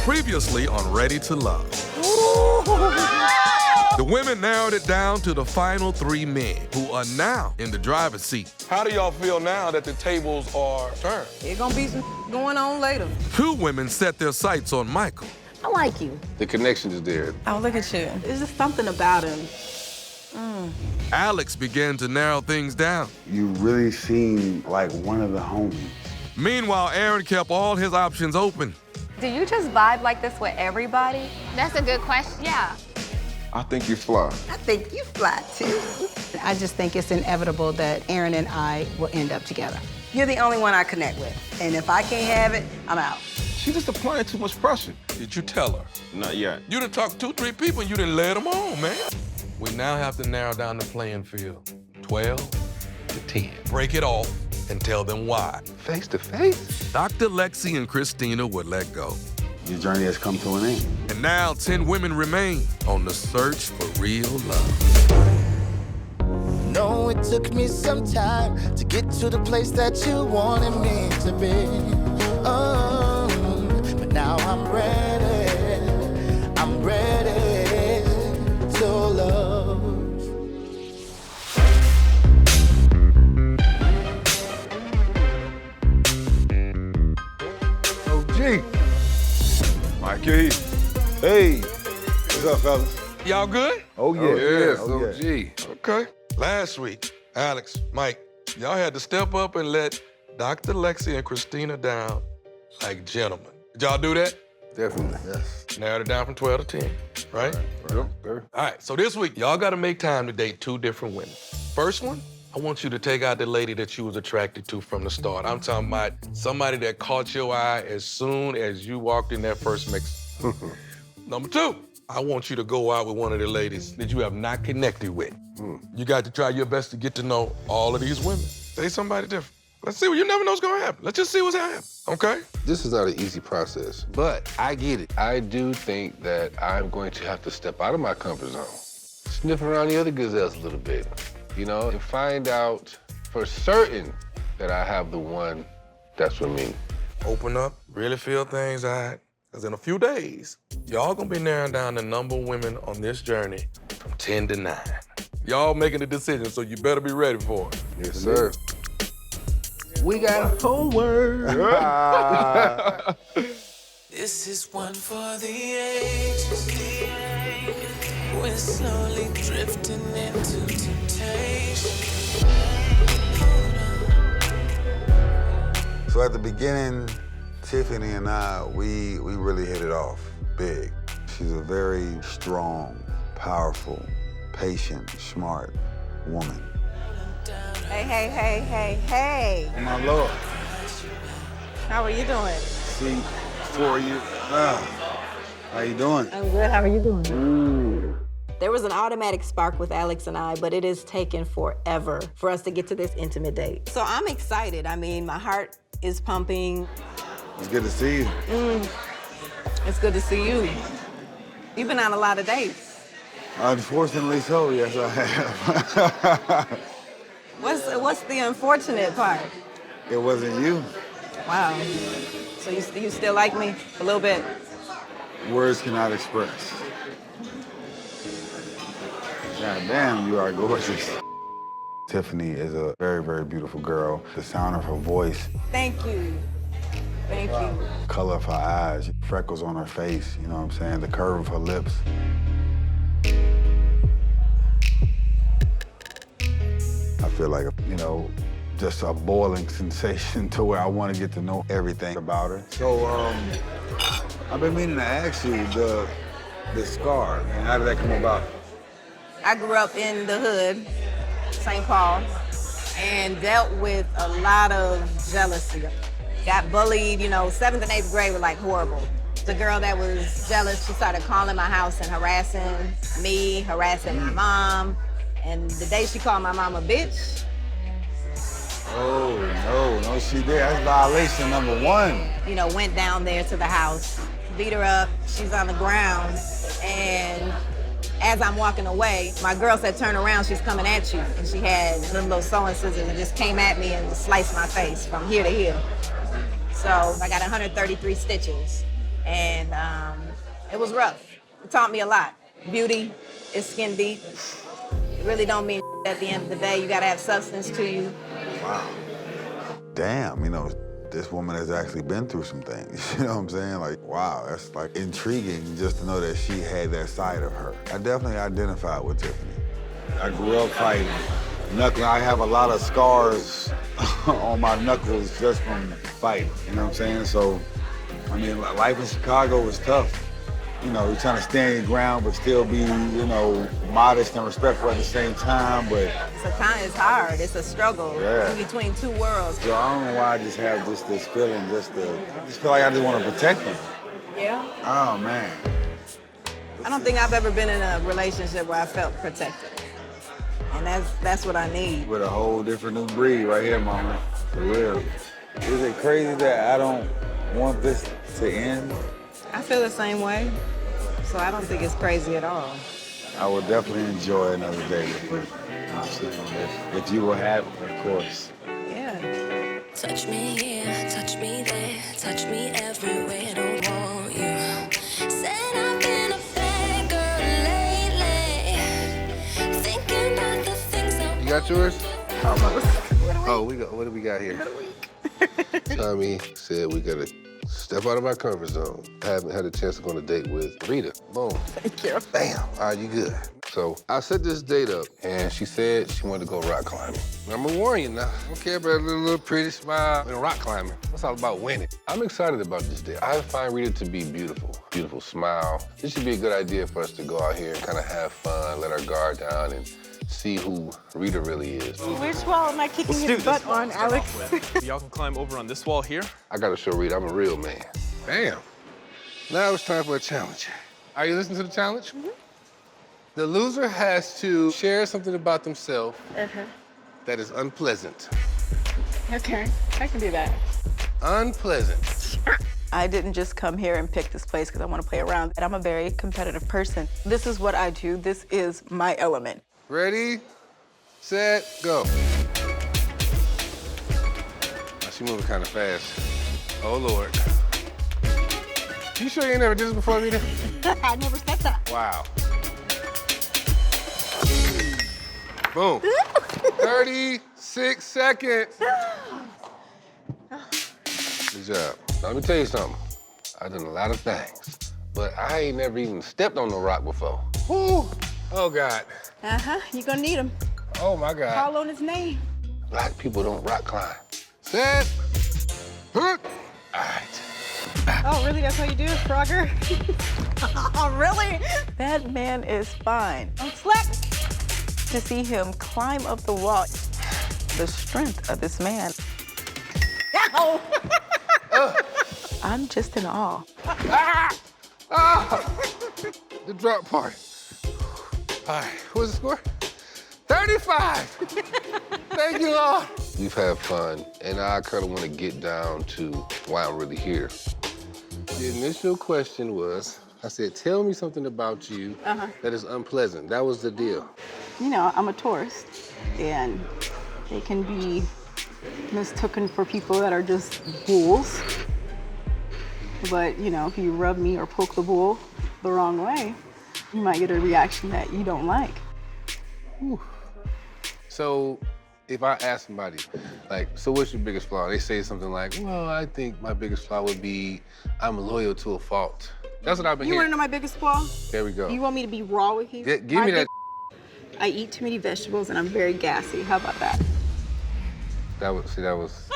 Previously on Ready to Love. The women narrowed it down to the final 3 men who are now in the driver's seat. How do y'all feel now that the tables are turned? There's gonna be some going on later. 2 women set their sights on Michael. I like you. The connection is there. Oh, look at you. There's just something about him. Alex began to narrow things down. You really seem like one of the homies. Meanwhile, Aaron kept all his options open. Do you just vibe like this with everybody? That's a good question. Yeah. I think you fly. I think you fly, too. I just think it's inevitable that Aaron and I will end up together. You're the only one I connect with. And if I can't have it, I'm out. She just applying too much pressure. Did you tell her? Not yet. You done talked to 2, 3 people and you done led them on, man. We now have to narrow down the playing field. 12 to 10. Break it off and tell them why. Face to face? Dr. Lexi and Christina would let go. Your journey has come to an end. And now 10 women remain on the search for real love. No, it took me some time to get to the place that you wanted me to be. Oh, but now I'm ready. I'm ready to love. OG. Mikey. Hey. What's up, fellas? Y'all good? Oh, yeah. Yes, Oh, yeah. OG. Okay. Last week, Alex, Mike, y'all had to step up and let Dr. Lexi and Christina down like gentlemen. Did y'all do that? Definitely. Yes. Narrowed it down from 12 to 10, right? Yep, sir. All right, so this week, y'all gotta make time to date 2 different women. First one, I want you to take out the lady that you was attracted to from the start. I'm talking about somebody that caught your eye as soon as you walked in that first mix. Number 2, I want you to go out with one of the ladies that you have not connected with. You got to try your best to get to know all of these women. Say somebody different. Let's see, you never know what's gonna happen. Let's just see what's happening, okay? This is not an easy process, but I get it. I do think that I'm going to have to step out of my comfort zone, sniff around the other gazelles a little bit, you know, and find out for certain that I have the one that's for me. Open up, really feel things out. Because in a few days, y'all gonna be narrowing down the number of women on this journey from 10 to 9. Y'all making a decision, so you better be ready for it. Yes, sir. We got homework. This is one for the ages. We're slowly drifting into temptation. So at the beginning, Tiffany and I, we really hit it off big. She's a very strong, powerful, patient, smart woman. Hey. My Lord. How are you doing? See, for you. How you doing? I'm good. How are you doing? There was an automatic spark with Alex and I, but it has taken forever for us to get to this intimate date. So I'm excited. I mean, my heart is pumping. It's good to see you. It's good to see you. You've been on a lot of dates. Unfortunately so, yes, I have. What's the unfortunate part? It wasn't you. Wow. So you still like me a little bit? Words cannot express. God damn, you are gorgeous. Tiffany is a very, very beautiful girl. The sound of her voice, Thank you. Thank you. color of her eyes, freckles on her face, you know what I'm saying? The curve of her lips. I feel like, you know, just a boiling sensation to where I want to get to know everything about her. So, I've been meaning to ask you, the scar, and how did that come about? I grew up in the hood, St. Paul, and dealt with a lot of jealousy. Got bullied, you know, 7th and 8th grade were like horrible. The girl that was jealous, she started calling my house and harassing me, harassing my mom. And the day she called my mom a bitch. Oh, no, she did. That's violation number 1. You know, went down there to the house, beat her up, she's on the ground, and as I'm walking away, my girl said, turn around, she's coming at you. And she had them little sewing scissors and just came at me and just sliced my face from here to here. So I got 133 stitches. And It was rough. It taught me a lot. Beauty is skin deep. It really don't mean at the end of the day. You gotta have substance to you. Wow. Damn, you know, this woman has actually been through some things. You know what I'm saying? Like, wow, that's like intriguing just to know that she had that side of her. I definitely identified with Tiffany. I grew up fighting. I have a lot of scars on my knuckles just from fighting, you know what I'm saying? So, I mean, life in Chicago was tough. You know, you're trying to stand your ground, but still be, you know, modest and respectful at the same time, but... It's hard, it's a struggle in between two worlds. So I don't know why I just have this feeling, I just feel like I just want to protect them. Yeah? Oh, man. I don't think I've ever been in a relationship where I felt protected. And that's what I need. With a whole different new breed right here, mama. For real. Is it crazy that I don't want this to end? I feel the same way. So I don't think it's crazy at all. I would definitely enjoy another day with you. If you will have it, of course. Yeah. Touch me here, touch me there, touch me everywhere, don't want you. Said I've been a bad girl lately, thinking about the things I You got yours? Almost. What do we got here? Tommy said we gotta step out of our comfort zone. I haven't had a chance to go on a date with Rita. Boom. Thank you. Bam. All right, you good. So I set this date up, and she said she wanted to go rock climbing. I'm gonna warn you now. I don't care about a little pretty smile and rock climbing. It's all about winning. I'm excited about this date. I find Rita to be beautiful. Beautiful smile. This should be a good idea for us to go out here and kind of have fun, let our guard down, and see who Rita really is. Which wall am I kicking your butt on, Alex? Y'all can climb over on this wall here. I gotta show Rita I'm a real man. Bam. Now it's time for a challenge. Are you listening to the challenge? Mm-hmm. The loser has to share something about themselves that is unpleasant. Okay, I can do that. Unpleasant. I didn't just come here and pick this place because I want to play around. And I'm a very competitive person. This is what I do. This is my element. Ready, set, go. Oh, she moving kind of fast. Oh, Lord. You sure you ain't never did this before, Rita? I never said that. Wow. Boom. 36 seconds. Good job. Now, let me tell you something. I've done a lot of things, but I ain't never even stepped on no rock before. Woo. Oh, God. You gonna need him. Oh, my God. Call on his name. Black people don't rock climb. Set. All right. Oh, really? That's how you do it, Frogger? Oh, really? That man is fine. Don't slack. To see him climb up the wall, the strength of this man. Ow! I'm just in awe. The drop part. All right, what's the score? 35! Thank you, Lord. We've had fun, and I kind of want to get down to why I'm really here. The initial question was, I said, tell me something about you that is unpleasant. That was the deal. You know, I'm a tourist, and they can be mistaken for people that are just bulls. But, you know, if you rub me or poke the bull the wrong way, you might get a reaction that you don't like. Whew. So if I ask somebody, like, so what's your biggest flaw? They say something like, well, I think my biggest flaw would be I'm loyal to a fault. That's what I've been You hearing. wanna know my biggest flaw? There we go. You want me to be raw with you? Give me that. I eat too many vegetables and I'm very gassy. How about that? That was.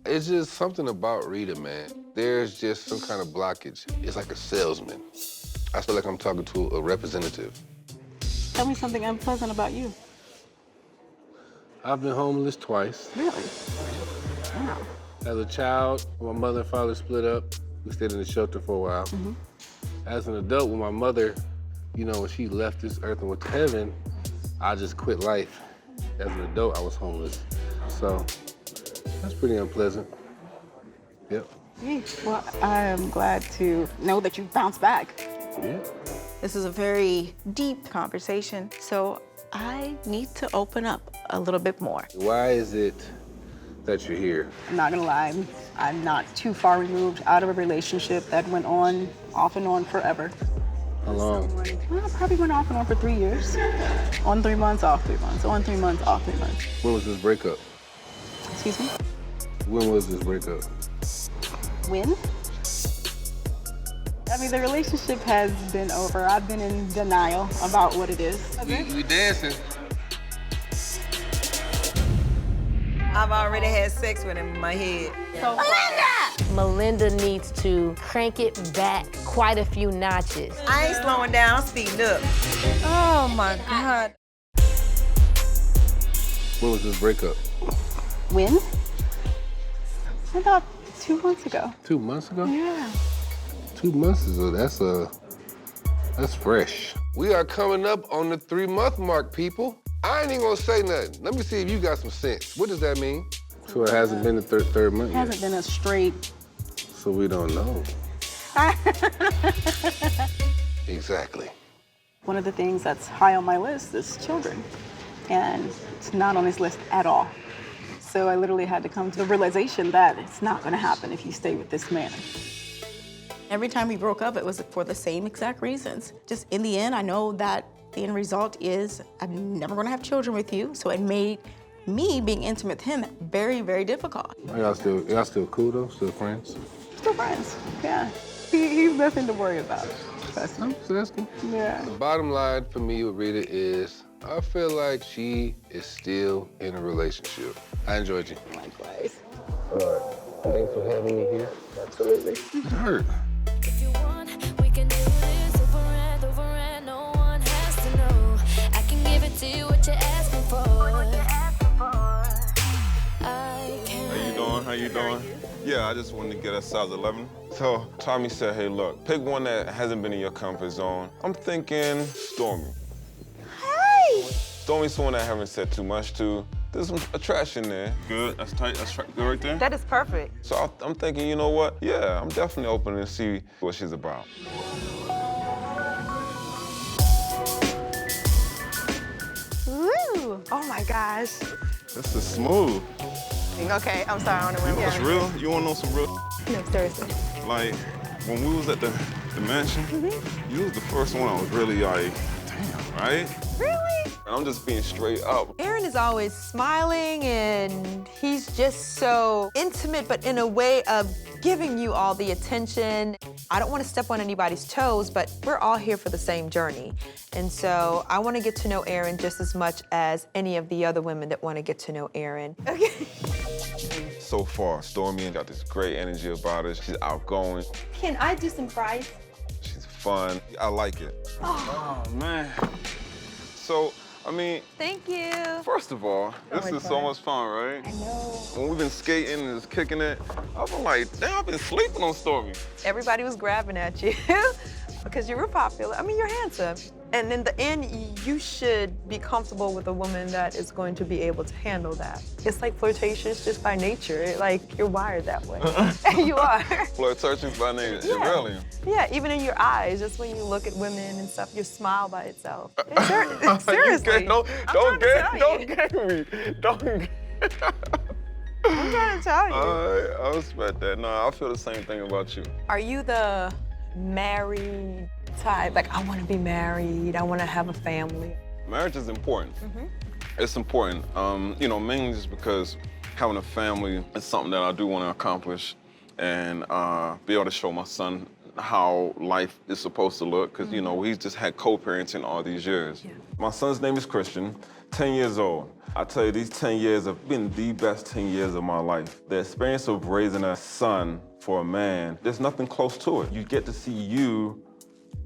It's just something about Rita, man. There's just some kind of blockage. It's like a salesman. I feel like I'm talking to a representative. Tell me something unpleasant about you. I've been homeless twice. Really? Wow. As a child, when my mother and father split up, we stayed in the shelter for a while. Mm-hmm. As an adult, when my mother, you know, when she left this earth and went to heaven, I just quit life. As an adult, I was homeless. So that's pretty unpleasant. Yep. Well, I am glad to know that you bounced back. Yeah. This is a very deep conversation, so I need to open up a little bit more. Why is it that you're here. I'm not gonna lie, I'm not too far removed out of a relationship that went on, off and on forever. How long? Well, probably went off and on for 3 years. On 3 months, off 3 months. On 3 months, off 3 months. When was this breakup? Excuse me? When was this breakup? When? I mean, the relationship has been over. I've been in denial about what it is. We dancing. I've already had sex with him in my head. So Melinda needs to crank it back quite a few notches. I ain't slowing down, I'm speeding up. Oh my God. When was this breakup? when? About 2 months ago. 2 months ago? Yeah. 2 months is that's fresh. We are coming up on the 3-month mark, people. I ain't even gonna say nothing. Let me see if you got some sense. What does that mean? So it hasn't been the third month It yet. hasn't been a straight. So we don't know. Exactly. One of the things that's high on my list is children. And it's not on his list at all. So I literally had to come to the realization that it's not gonna happen if you stay with this man. Every time we broke up, it was for the same exact reasons. Just in the end, I know that the end result is I'm never gonna have children with you. So it made me being intimate with him very, very difficult. Y'all still cool though? Still friends? Still friends, yeah. He's nothing to worry about. Trust me. Yeah. The bottom line for me with Rita is I feel like she is still in a relationship. I enjoyed you. Likewise. All right. Thanks for having me here. Absolutely. It hurt. If you want, we can do this over and no one has to know. I can give it to you what you're asking for. How you doing? Yeah, I just wanted to get a size 11. So Tommy said, hey, look, pick one that hasn't been in your comfort zone. I'm thinking Stormy. Hey! Stormy's someone I haven't said too much to. There's some attraction there. Good, that's tight, that's good right there. That is perfect. So I'm thinking, you know what? Yeah, I'm definitely open to see what she's about. Woo! Oh my gosh. This is smooth. Okay, I'm sorry, I don't You know what's real? You wanna know some real? No, seriously. Like, when we was at the mansion, you was the first one I was really like, damn, right? Really? And I'm just being straight up. Aaron is always smiling and he's just so intimate, but in a way of giving you all the attention. I don't want to step on anybody's toes, but we're all here for the same journey. And so I want to get to know Aaron just as much as any of the other women that want to get to know Aaron. Okay. So far, Stormy got this great energy about her. She's outgoing. Can I do some fries? She's fun. I like it. Oh, man. So, I mean, thank you. First of all, this is so much fun, right? I know. When we've been skating and just kicking it, I've been like, damn, I've been sleeping on Stormy. Everybody was grabbing at you because you were popular. I mean, you're handsome. And in the end, you should be comfortable with a woman that is going to be able to handle that. It's like flirtatious just by nature. Like, you're wired that way. You are. Flirtatious by nature, Yeah. really? Yeah, even in your eyes, just when you look at women and stuff, your smile by itself. Seriously. Don't get me. Don't. I'm trying to tell you. I respect that. No, I feel the same thing about you. Are you the married type? Like, I want to be married, I want to have a family. Marriage is important. It's important, you know, mainly just because having a family is something that I do want to accomplish and be able to show my son how life is supposed to look, because, you know, he's just had co-parenting all these years. Yeah. My son's name is Christian, 10 years old. I tell you, these 10 years have been the best 10 years of my life. The experience of raising a son for a man, there's nothing close to it. You get to see you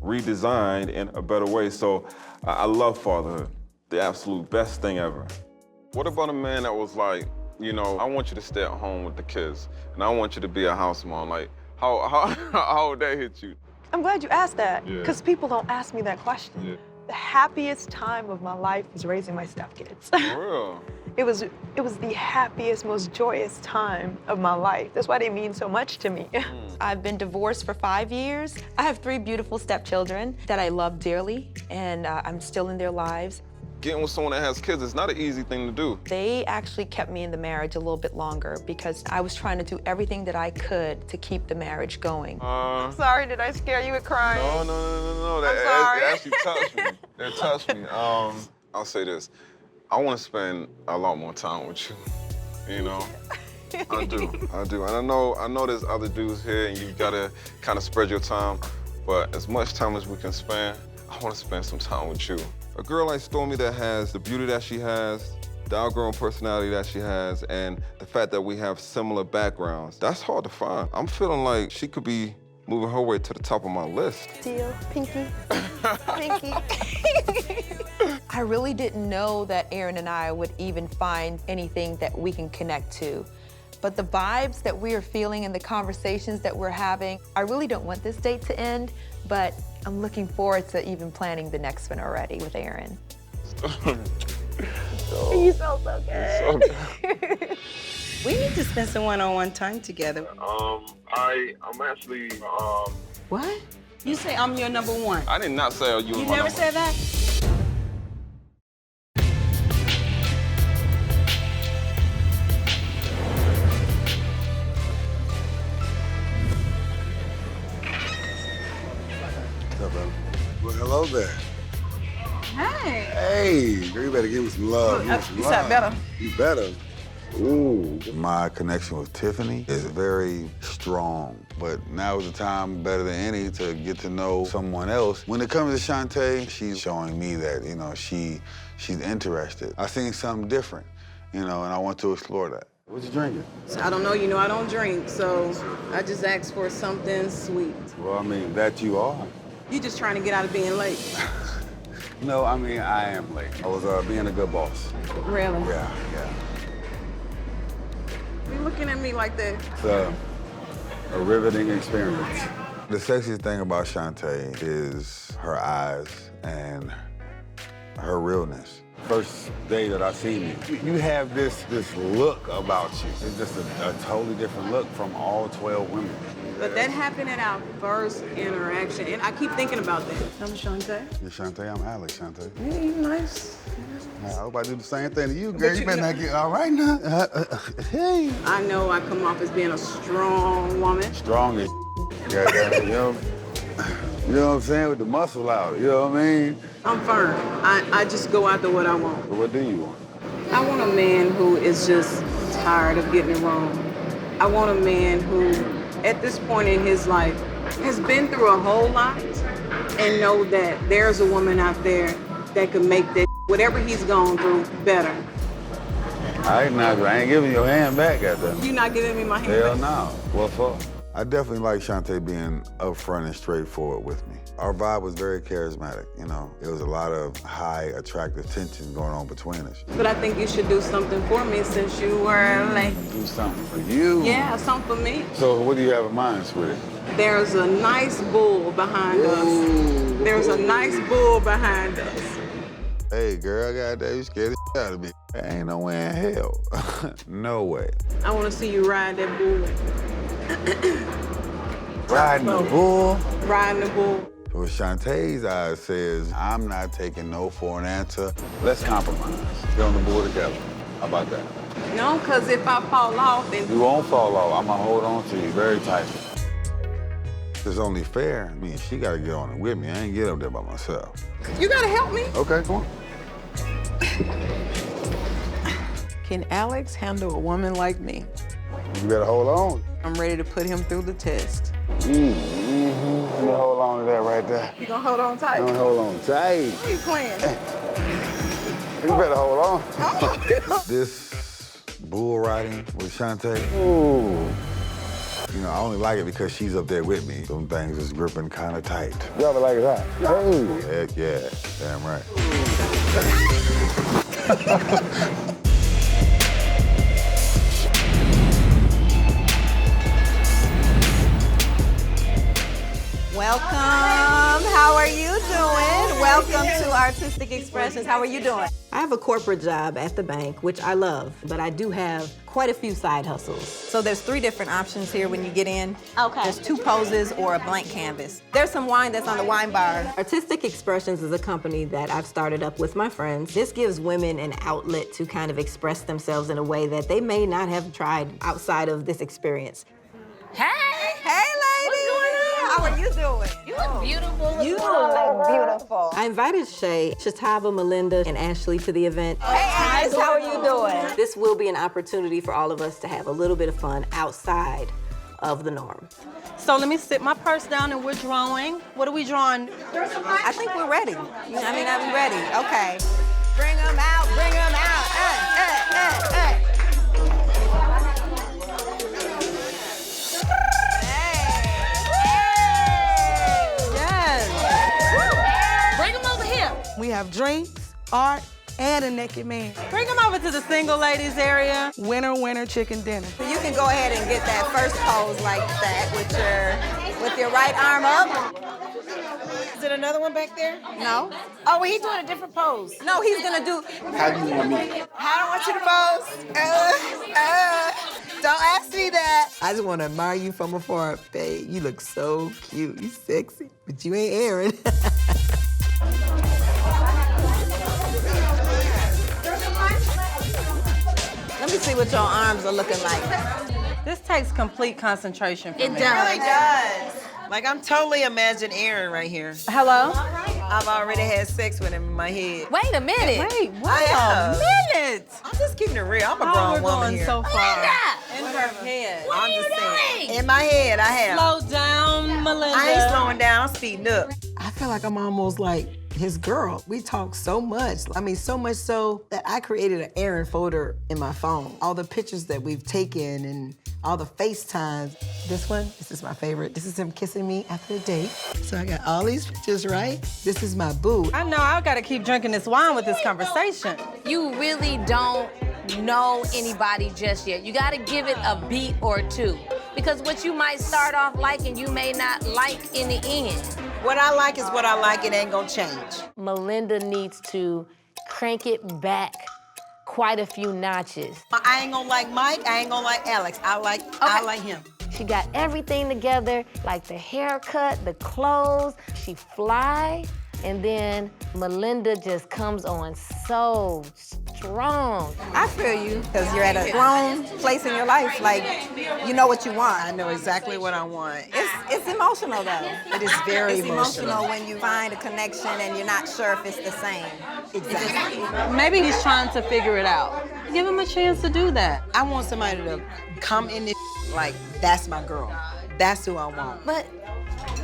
redesigned in a better way. So I love fatherhood, the absolute best thing ever. What about a man that was like, you know, I want you to stay at home with the kids, and I want you to be a house mom? Like, how would that hit you? I'm glad you asked that, Yeah. because people don't ask me that question. Yeah. The happiest time of my life was raising my stepkids. For real? It was the happiest, most joyous time of my life. That's why they mean so much to me. I've been divorced for 5 years. I have 3 beautiful stepchildren that I love dearly, and I'm still in their lives. getting with someone that has kids is not an easy thing to do. They actually kept me in the marriage a little bit longer because I was trying to do everything that I could to keep the marriage going. Sorry, did I scare you with crying? No. I'm sorry. That actually touched me. That touched me. I'll say this. I want to spend a lot more time with you, you know? I do. And I know there's other dudes here and you've got to kind of spread your time, but as much time as we can spend, I want to spend some time with you. A girl like Stormy that has the beauty that she has, the outgoing personality that she has, and the fact that we have similar backgrounds, that's hard to find. I'm feeling like she could be moving her way to the top of my list. Deal, pinky, pinky. I really didn't know that Aaron and I would even find anything that we can connect to. But the vibes that we are feeling and the conversations that we're having, I really don't want this date to end, but I'm looking forward to even planning the next one already with Aaron. You smell so good. We need to spend some one-on-one time together. I'm actually, What? You say I'm your number one. I did not say you were You my never number. said that? What's up, brother? Well, hello there. Hey. Hey, girl, you better give me some love. Give me some You love. sound better. You better. Ooh. My connection with Tiffany is very strong, but now is the time better than any to get to know someone else. When it comes to Shantae, she's showing me that, you know, she's interested. I seen something different, you know, and I want to explore that. What you drinking? I don't know, you know I don't drink, so I just asked for something sweet. Well, I mean, that you are. You just trying to get out of being late. No, I mean, I am late. I was being a good boss. Really? Yeah. You looking at me like that? It's a riveting experience. The sexiest thing about Shantae is her eyes and her realness. First day that I seen you have this look about you. It's just a totally different look from all 12 women. But that happened at our first interaction, and I keep thinking about that. I'm Shantae. You're Shantae, I'm Alex, Shantae. Yeah, you nice. I hope I do the same thing to you, girl. But You you better know- not get all right now. Hey. I know I come off as being a strong woman. Strong as goddamn, you know what I'm saying? With the muscle out, you know what I mean? I'm firm. I just go after what I want. But what do you want? I want a man who is just tired of getting it wrong. I want a man who, at this point in his life, has been through a whole lot and know that there's a woman out there that can make that whatever he's gone through better. All right, now, I ain't giving your hand back at that. You not giving me my hand? Hell no. What for? I definitely like Shantae being upfront and straightforward with me. Our vibe was very charismatic, you know. There was a lot of high, attractive tension going on between us. But I think you should do something for me since you were late. Do something for you? Yeah, something for me. So what do you have in mind, sweetie? There's a nice bull behind us. There's a nice bull behind us. Hey, girl, goddamn, you scared the shit out of me. Ain't no way in hell. No way. I want to see you ride that bull. Riding the bull? Riding the bull. What Shantae's eyes says, I'm not taking no for an answer. Let's compromise. Get on the board together. How about that? No, because if I fall off, then You won't fall off. I'm gonna hold on to you very tightly. It's only fair. I mean, she gotta get on it with me. I ain't get up there by myself. you got to help me. Okay, come on. Can Alex handle a woman like me? You better hold on. I'm ready to put him through the test. Let me hold on to that right there. You gonna hold on tight? I'm gonna hold on tight. What are you playing? You better hold on. This bull riding with Shantae, ooh. You know, I only like it because she's up there with me. Them things is gripping kind of tight. You ever like that? Hey. Heck yeah, damn right. Welcome. How are you doing? welcome to Artistic Expressions. How are you doing? I have a corporate job at the bank, which I love, but I do have quite a few side hustles. So there's 3 different options here when you get in. Okay. There's 2 poses or a blank canvas. There's some wine that's on the wine bar. Artistic Expressions is a company that I've started up with my friends. This gives women an outlet to kind of express themselves in a way that they may not have tried outside of this experience. Hey! Hey, ladies! What's going on? How are you doing? You look beautiful. You look beautiful. I invited Shay, Shatava, Melinda, and Ashley to the event. Hey, guys, how are you doing? This will be an opportunity for all of us to have a little bit of fun outside of the norm. So let me sit my purse down and we're drawing. What are we drawing? I think we're ready. I mean, I'm ready. Okay. Bring them out, bring them out. Hey. Bring them over here. We have drinks, art, and a naked man. Bring them over to the single ladies area. Winner, chicken dinner. So you can go ahead and get that first pose like that with your right arm up. Is it another one back there? No. Oh, well, he's doing a different pose. No, he's gonna do. How do you want me? I don't want you to pose. Don't ask me that. I just want to admire you from afar, babe. You look so cute. You sexy, but you ain't Aaron. Let me see what your arms are looking like. This takes complete concentration from me. It really does. Like, I'm totally imagining Aaron right here. Hello? I've already had sex with him in my head. Wait a minute. Wait I a am. minute. I'm just keeping it real. I'm a Oh, grown we're woman going here. so far. Melinda! In her head. What I'm are you just saying. doing? In my head, I have. Slow down, Melinda. I ain't slowing down. I'm speeding up. I feel like I'm almost like his girl. We talk so much. I mean, so much so that I created an Aaron folder in my phone. All the pictures that we've taken and all the FaceTimes. This is my favorite. This is him kissing me after the date. So I got all these pictures, right? This is my boo. I know, I gotta keep drinking this wine with this conversation. You really don't know anybody just yet. You gotta give it a beat or 2. Because what you might start off liking, you may not like in the end. What I like is what I like. It ain't gonna change. Melinda needs to crank it back quite a few notches. I ain't gonna like Mike. I ain't gonna like Alex. I like him. She got everything together, like the haircut, the clothes. She fly, and then Melinda just comes on so strong. I feel you, because you're at a grown place in your life. Like, you know what you want. I know exactly what I want. It's emotional, though. It is very It's emotional when you find a connection and you're not sure if it's the same. Exactly. Maybe he's trying to figure it out. Give him a chance to do that. I want somebody to come in this like, that's my girl. That's who I want. But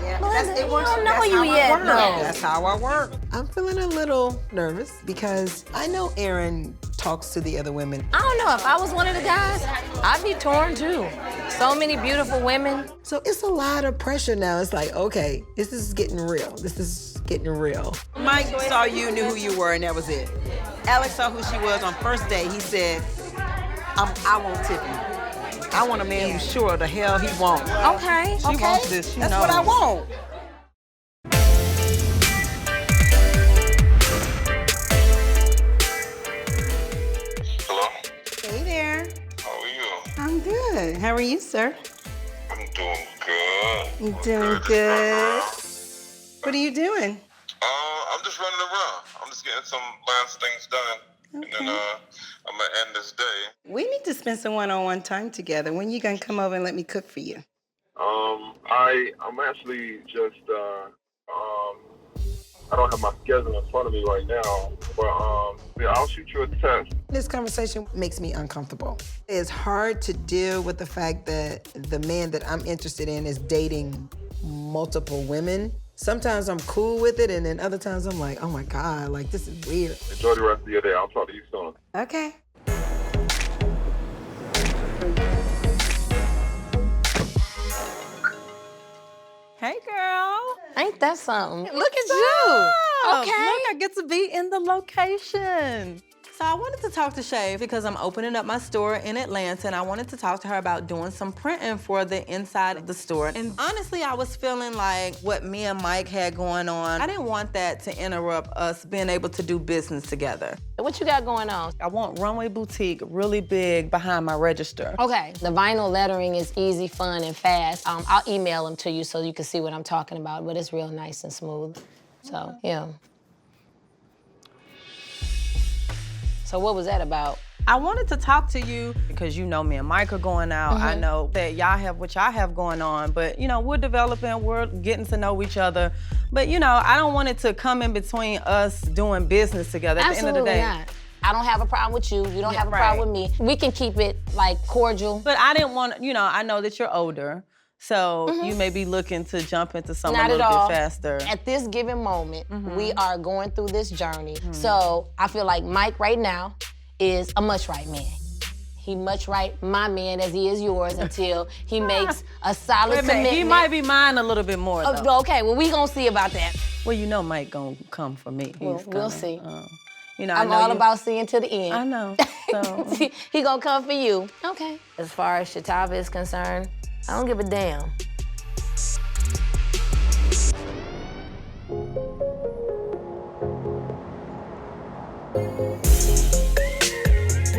yeah, Melinda, it works. you don't know That's you how I yet, work. though. That's how I work. I'm feeling a little nervous because I know Aaron talks to the other women. I don't know, if I was one of the guys, I'd be torn too. So many beautiful women. So it's a lot of pressure now. It's like, okay, this is getting real. This is getting real. Mike saw you, knew who you were, and that was it. Alex saw who she was on first day. He said, I won't tip you. I want a man who's sure the hell he wants. Okay. She wants this, she That's knows. what I want. Hello? Hey there. How are you? I'm good. How are you, sir? I'm doing good. You doing good? What are you doing? I'm just running around. I'm just getting some last things done. And then I'm gonna end this day. We need to spend some one-on-one time together. When you gonna come over and let me cook for you? I'm actually just I don't have my schedule in front of me right now, but yeah, I'll shoot you a text. This conversation makes me uncomfortable. It's hard to deal with the fact that the man that I'm interested in is dating multiple women. Sometimes I'm cool with it, and then other times I'm like, oh my God, like this is weird. Enjoy the rest of your day. I'll talk to you soon. Okay. Hey, girl. Ain't that something? Look at Stop. you. Okay. Look, I get to be in the location. So So I wanted to talk to Shay because I'm opening up my store in Atlanta, and I wanted to talk to her about doing some printing for the inside of the store. And honestly, I was feeling like what me and Mike had going on, I didn't want that to interrupt us being able to do business together. What you got going on? I want Runway Boutique really big behind my register. Okay, the vinyl lettering is easy, fun, and fast. I'll email them to you so you can see what I'm talking about, but it's real nice and smooth. So, yeah. So what was that about? I wanted to talk to you because you know me and Mike are going out. I know that y'all have what y'all have going on, but you know, we're developing, we're getting to know each other. But you know, I don't want it to come in between us doing business together at the end of the day. Not. I don't have a problem with you. You don't have a problem with me. We can keep it like cordial. But I didn't want, you know, I know that you're older, so you may be looking to jump into something a little bit faster. At this given moment, we are going through this journey. So I feel like Mike right now is a much right man. He much right my man as he is yours until he makes a solid commitment. He might be mine a little bit more though. Okay, well we gonna see about that. Well, you know Mike gonna come for me. We'll see. You know, I'm all about seeing to the end. I know. So. He gonna come for you. Okay. As far as Shatava is concerned, I don't give a damn.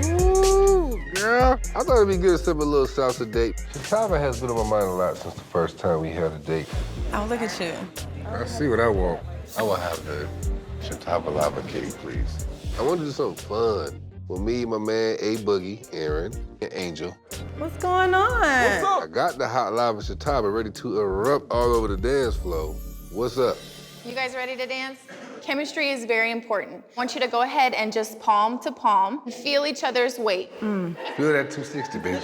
Ooh, girl. I thought it'd be good to sip a little salsa date. Shatava has been on my mind a lot since the first time we had a date. Oh, look at you. I see what I want. I will have the Shatava lava cake, please. I want to do something fun with me, my man, A-Boogie, Aaron, and Angel. What's going on? What's up? I got the hot lava Shatava ready to erupt all over the dance floor. What's up? You guys ready to dance? Chemistry is very important. I want you to go ahead and just palm to palm, feel each other's weight. Feel that 260, baby.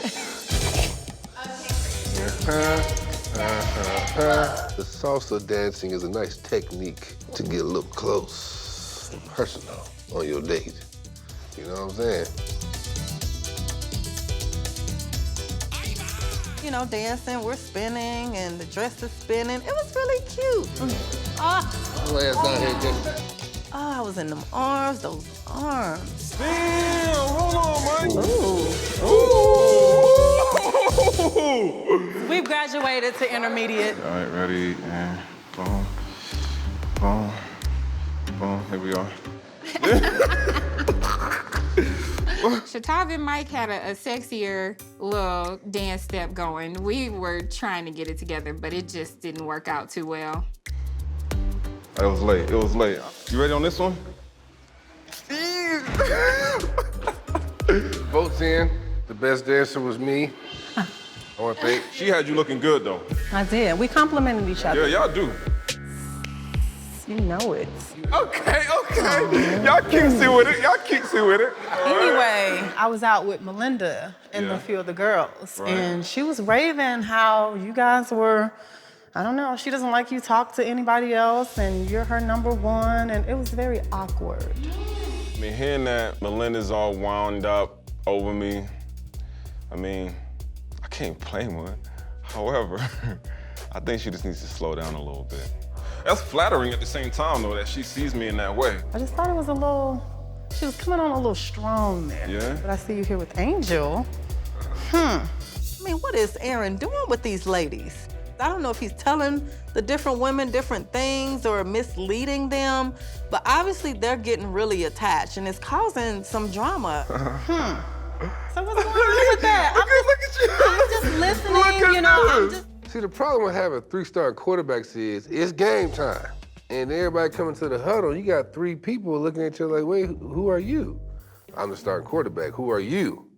The salsa dancing is a nice technique to get a little close and personal on your date. You know what I'm saying? You know, dancing, we're spinning, and the dress is spinning. It was really cute. I was in them arms, those arms. Damn, hold on, Mike. Ooh. We've graduated to intermediate. All right, ready, and boom, boom, boom, here we are. Shatava and Mike had a sexier little dance step going. We were trying to get it together, but it just didn't work out too well. It was late, it was late. You ready on this one? Votes in. The best dancer was me. I want to thank. She had you looking good, though. I did. We complimented each other. Yeah, y'all do. You know it. Okay. Y'all cutesy with it. Anyway, I was out with Melinda and a few of the girls, and she was raving how you guys were, I don't know, she doesn't like you talk to anybody else, and you're her number one, and it was very awkward. I mean, hearing that Melinda's all wound up over me, I mean, I can't blame her. However, I think she just needs to slow down a little bit. That's flattering at the same time, though, that she sees me in that way. I just thought it was a little, she was coming on a little strong there. Yeah? But I see you here with Angel. I mean, what is Aaron doing with these ladies? I don't know if he's telling the different women different things or misleading them, but obviously they're getting really attached and it's causing some drama. So what's going on with that? I'm just listening, you know. See, the problem with having 3-star quarterbacks is it's game time. And everybody coming to the huddle, you got 3 people looking at you like, wait, who are you? I'm the starting quarterback. Who are you?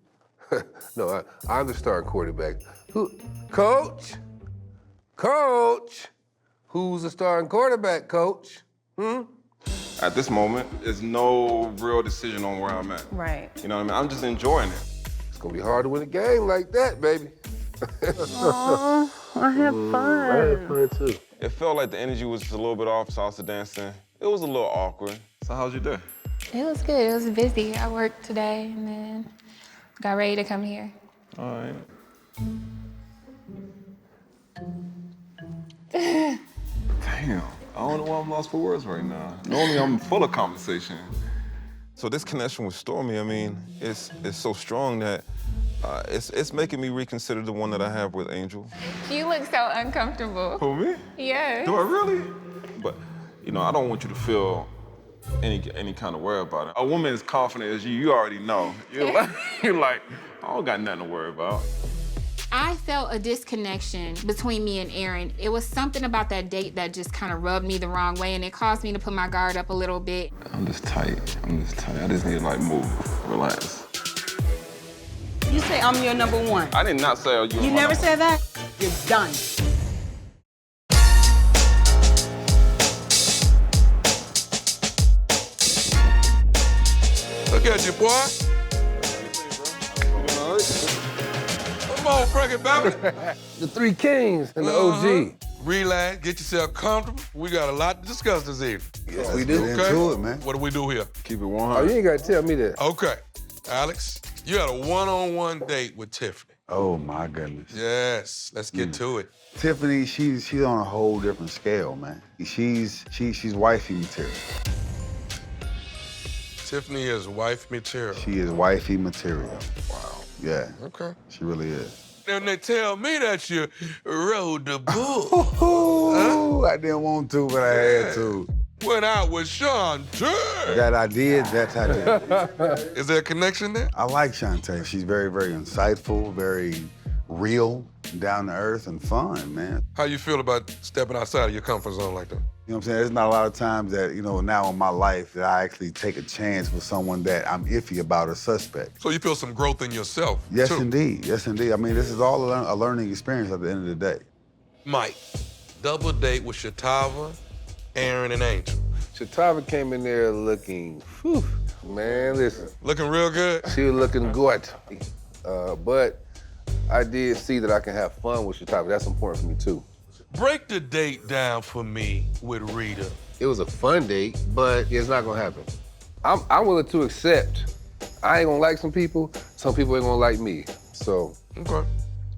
No, I'm the starting quarterback. Who? Coach? Coach? Who's the starting quarterback, coach? At this moment, there's no real decision on where I'm at. Right. You know what I mean? I'm just enjoying it. It's gonna be hard to win a game like that, baby. Aw, I had fun. I had fun too. It felt like the energy was just a little bit off salsa dancing. It was a little awkward. So how's your day? It was good. It was busy. I worked today and then got ready to come here. All right. Damn, I don't know why I'm lost for words right now. Normally I'm full of conversation. So this connection with Stormy, I mean, it's so strong that it's making me reconsider the one that I have with Angel. You look so uncomfortable. For me? Yes. Do I really? But, you know, I don't want you to feel any kind of worry about it. A woman as confident as you already know. You're like, I don't got nothing to worry about. I felt a disconnection between me and Aaron. It was something about that date that just kind of rubbed me the wrong way, and it caused me to put my guard up a little bit. I'm just tight. I just need to, like, move, relax. You say I'm your number one. I did not say you were You my never number. said that? You're done. Look at you, boy. Come on, Frankie Babbitt. The Three Kings and the OG. Relax, get yourself comfortable. We got a lot to discuss this evening. Yes, we do. Get into it, man. What do we do here? Keep it Oh, 100. you ain't got to tell me that. Okay, Alex, you had a one-on-one date with Tiffany. Oh my goodness. Yes, let's get to it. Tiffany, she's on a whole different scale, man. She's wifey material. Tiffany is wife material. She is wifey material. Wow. Yeah. Okay. She really is. And they tell me that you rode the bull. Ooh, I didn't want to, but I had to. Went out with Shantae. That I did, that's I did. Is there a connection there? I like Shantae. She's very, very insightful, very real, down to earth, and fun, man. How you feel about stepping outside of your comfort zone like that? You know what I'm saying? There's not a lot of times that, you know, now in my life that I actually take a chance with someone that I'm iffy about or suspect. So you feel some growth in yourself, Yes, too. indeed. Yes, indeed. I mean, this is all a learning experience at the end of the day. Mike, double date with Shatava, Aaron, and Angel. Shatava came in there looking, whew, man, listen. Looking real good? She was looking good. But I did see that I can have fun with Shatava. That's important for me, too. Break the date down for me with Rita. It was a fun date, but it's not gonna happen. I'm willing to accept. I ain't gonna like some people ain't gonna like me, so. Okay.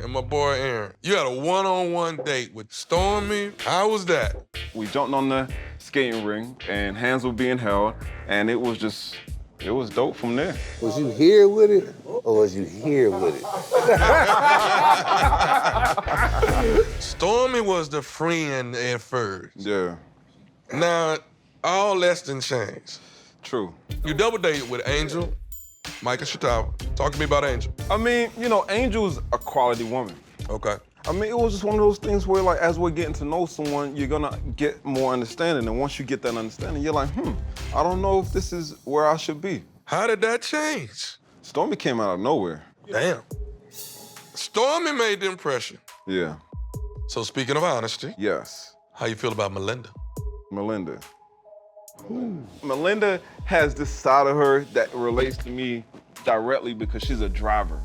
And my boy Aaron. You had a one-on-one date with Stormy. How was that? We jumped on the skating ring, and hands were being held, and it was dope from there. Was you here with it, or was you here with it? Stormy was the friend at first. Yeah. Now, all less than changed. True. You double dated with Angel, Mike and Shatava. Talk to me about Angel. I mean, you know, Angel's a quality woman. Okay. I mean, it was just one of those things where, like, as we're getting to know someone, you're gonna get more understanding. And once you get that understanding, you're like, I don't know if this is where I should be. How did that change? Stormy came out of nowhere. Damn. Stormy made the impression. Yeah. So speaking of honesty. Yes. How you feel about Melinda? Melinda. Melinda has this side of her that relates to me directly because she's a driver.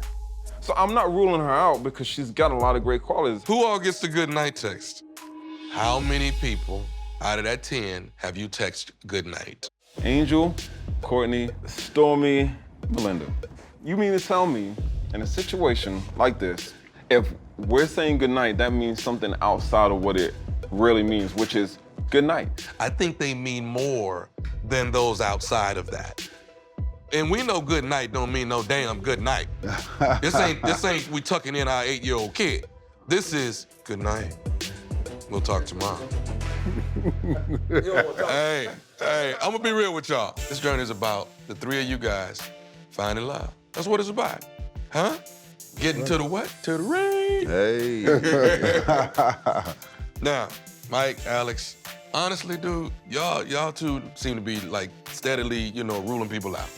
So I'm not ruling her out because she's got a lot of great qualities. Who all gets the good night text? How many people out of that 10 have you texted good night? Angel, Courtney, Stormy, Melinda. You mean to tell me, in a situation like this, if we're saying good night, that means something outside of what it really means, which is good night. I think they mean more than those outside of that. And we know good night don't mean no damn good night. This ain't we tucking in our 8-year-old kid. This is good night. We'll talk tomorrow. Hey, I'm gonna be real with y'all. This journey is about the three of you guys finding love. That's what it's about. Huh? Getting to the what? To the ring. Hey. Now, Mike, Alex, honestly, dude, y'all two seem to be like steadily, ruling people out.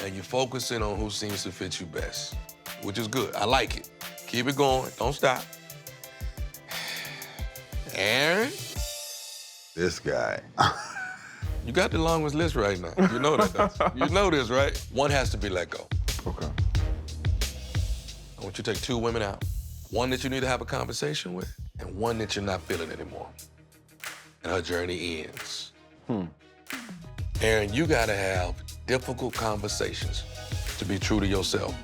And you're focusing on who seems to fit you best, which is good. I like it. Keep it going. Don't stop. Aaron? This guy. You got the longest list right now. You know that, don't you? You know this, right? One has to be let go. Okay. I want you to take 2 women out. One that you need to have a conversation with, and one that you're not feeling anymore. And her journey ends. Aaron, you gotta have difficult conversations to be true to yourself.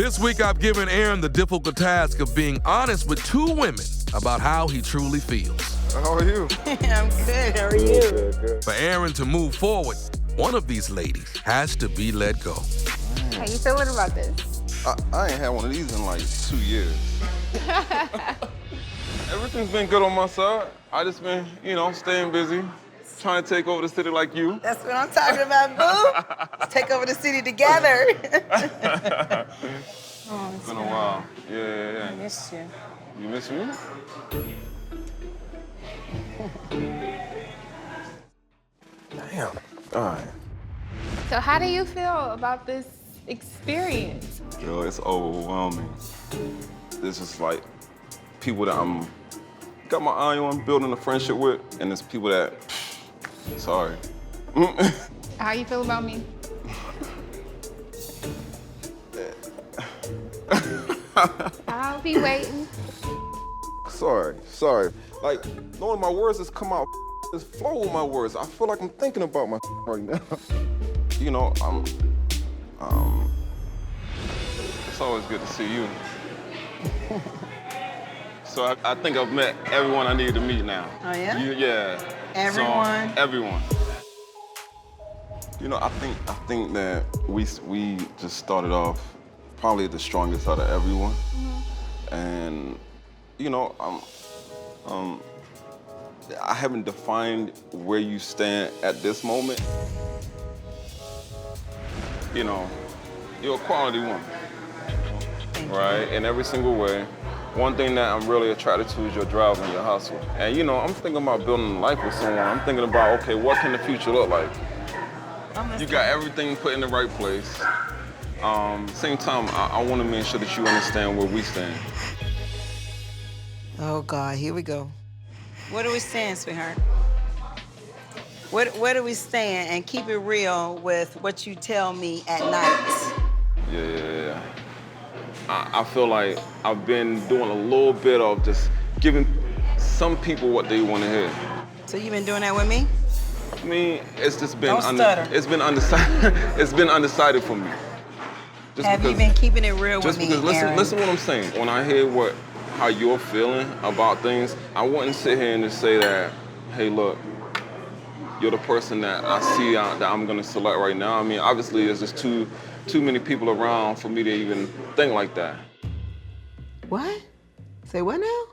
This week, I've given Aaron the difficult task of being honest with 2 women about how he truly feels. How are you? I'm good. How are you? For Aaron to move forward, one of these ladies has to be let go. How you feeling about this? I ain't had one of these in like 2 years. Everything's been good on my side. I just been, staying busy, trying to take over the city like you. That's what I'm talking about, boo. Let's take over the city together. It's been a while. Yeah. I missed you. You miss me? Damn. All right. So how do you feel about this experience? Yo, it's overwhelming. This is like people that I'm got my eye on, building a friendship with, and it's people that, sorry. How you feel about me? I'll be waiting. Sorry. Like, knowing my words just come out, just flow with my words. I feel like I'm thinking about my right now. It's always good to see you. So I think I've met everyone I needed to meet now. Oh, yeah? Yeah. Everyone? So, everyone. I think that we just started off probably the strongest out of everyone. Mm-hmm. And, I haven't defined where you stand at this moment. You're a quality woman, right? In every single way. One thing that I'm really attracted to is your drive and your hustle. And I'm thinking about building a life with someone. I'm thinking about, okay, what can the future look like? You got everything put in the right place. Same time, I want to make sure that you understand where we stand. Oh, God, here we go. Where do we stand, sweetheart? Where do we stand? And keep it real with what you tell me at night. Yeah. I feel like I've been doing a little bit of just giving some people what they want to hear. So you've been doing that with me? I mean, it's just been Don't undecided. It's been undecided for me. Have you been keeping it real with me, Aaron? Listen what I'm saying. When I hear how you're feeling about things, I wouldn't sit here and just say that, hey, look, you're the person that I see that I'm gonna select right now. I mean, obviously, there's just too many people around for me to even think like that. What? Say what now?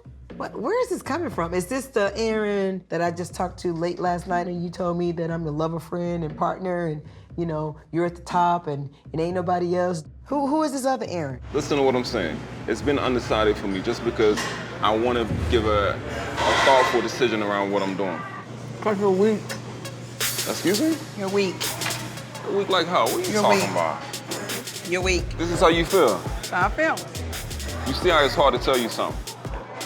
Where is this coming from? Is this the Aaron that I just talked to late last night and you told me that I'm your lover friend and partner and, you're at the top and it ain't nobody else? Who is this other Aaron? Listen to what I'm saying. It's been undecided for me just because I want to give a thoughtful decision around what I'm doing. Because you're weak. Excuse me? You're weak. Weak like how? What are you talking about? You're weak. This is how you feel. That's how I feel. You see how it's hard to tell you something,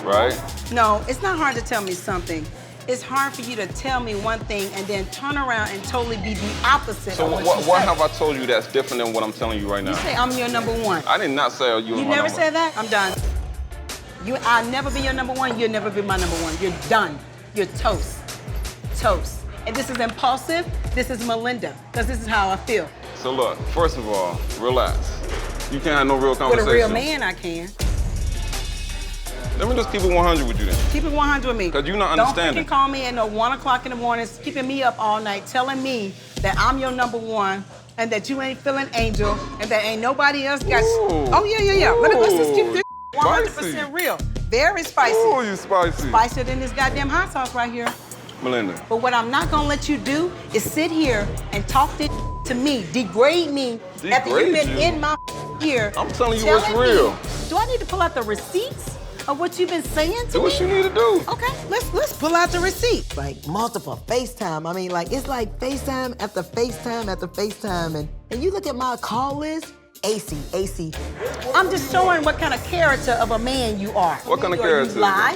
right? No, it's not hard to tell me something. It's hard for you to tell me one thing and then turn around and totally be the opposite So of what you what say. have I told you that's different than what I'm telling you right now? You say I'm your number one. I did not say you were You my never number. said that? I'm done. I'll never be your number one. You'll never be my number one. You're done. You're toast. Toast. And this is impulsive. This is Melinda. Because this is how I feel. So look, first of all, relax. You can't have no real With conversation. a real man, I can. Let me just keep it 100 with you then. Keep it 100 with me. Because you're not Don't understanding. freaking call me at 1 o'clock in the morning, keeping me up all night, telling me that I'm your number one and that you ain't feeling angel and that ain't nobody else got. Ooh. Oh, yeah. Let's just keep this Spicy. 100% real. Very spicy. Oh, you spicy. Spicier than this goddamn hot sauce right here. Melinda. But what I'm not gonna let you do is sit here and talk this to me, degrade me after you've been you? in my ear. I'm telling you what's real. Do I need to pull out the receipts of what you've been saying to me? Do what you need to do. Okay, let's pull out the receipt. Like multiple FaceTime. I mean, like it's like FaceTime after FaceTime after FaceTime, and you look at my call list. AC. I'm just showing what kind of character of a man you are. What kind of character? You lie.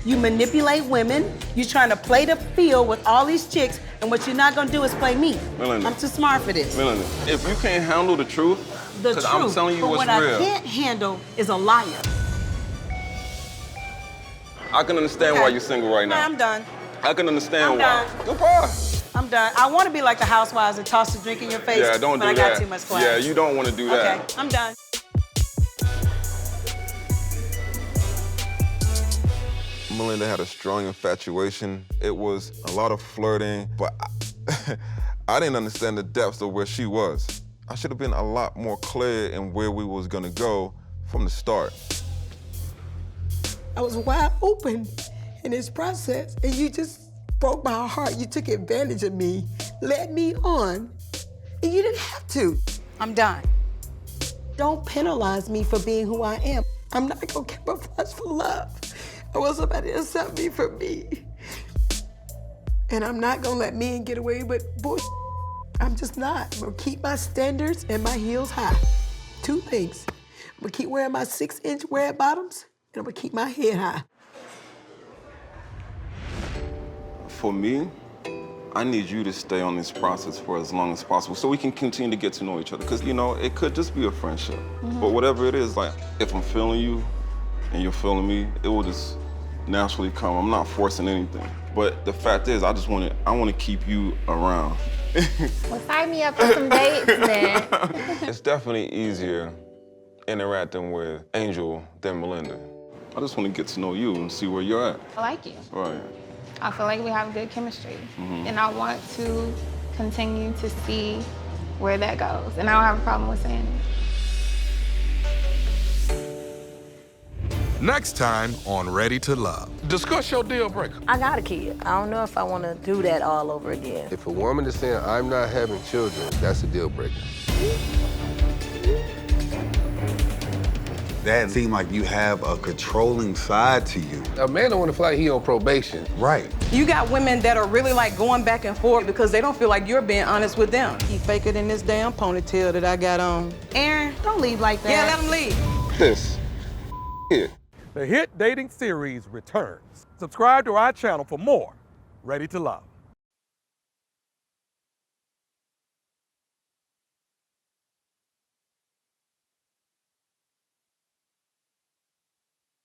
You manipulate women. You're trying to play the field with all these chicks, and what you're not gonna do is play me. Melinda. I'm too smart for this. Melinda, if you can't handle the truth, The because truth. I'm telling you but what's what real. I can't handle is a liar. I can understand why you're single right now. I'm done. I can understand I'm why. done. Goodbye. I'm done. I want to be like the housewives that toss the drink in your face, Yeah, don't but do I that. got too much class. Yeah, you don't want to do that. Okay, I'm done. Melinda had a strong infatuation. It was a lot of flirting, but I didn't understand the depths of where she was. I should have been a lot more clear in where we was gonna go from the start. I was wide open in this process, and you just broke my heart. You took advantage of me, led me on, and you didn't have to. I'm done. Don't penalize me for being who I am. I'm not gonna camouflage for love. I want somebody to accept me for me. And I'm not gonna let men get away with bullshit. I'm just not. I'm gonna keep my standards and my heels high. Two things. I'm gonna keep wearing my 6-inch red bottoms, and I'm gonna keep my head high. For me, I need you to stay on this process for as long as possible so we can continue to get to know each other. Because, you know, it could just be a friendship. But whatever it is, like, if I'm feeling you and you're feeling me, it will just naturally come. I'm not forcing anything. But the fact is, I want to keep you around. Well, sign me up for some dates then. It's definitely easier interacting with Angel than Melinda. I just want to get to know you and see where you're at. I like you. Right. I feel like we have good chemistry. And I want to continue to see where that goes. And I don't have a problem with saying it. Next time on Ready to Love. Discuss your deal breaker. I got a kid. I don't know if I want to do that all over again. If a woman is saying, I'm not having children, that's a deal breaker. That seemed like you have a controlling side to you. A man don't want to feel like he on probation. Right. You got women that are really like going back and forth because they don't feel like you're being honest with them. He faker than this damn ponytail that I got on. Aaron, don't leave like that. Yeah, let him leave. This. Here. The hit dating series returns. Subscribe to our channel for more Ready to Love.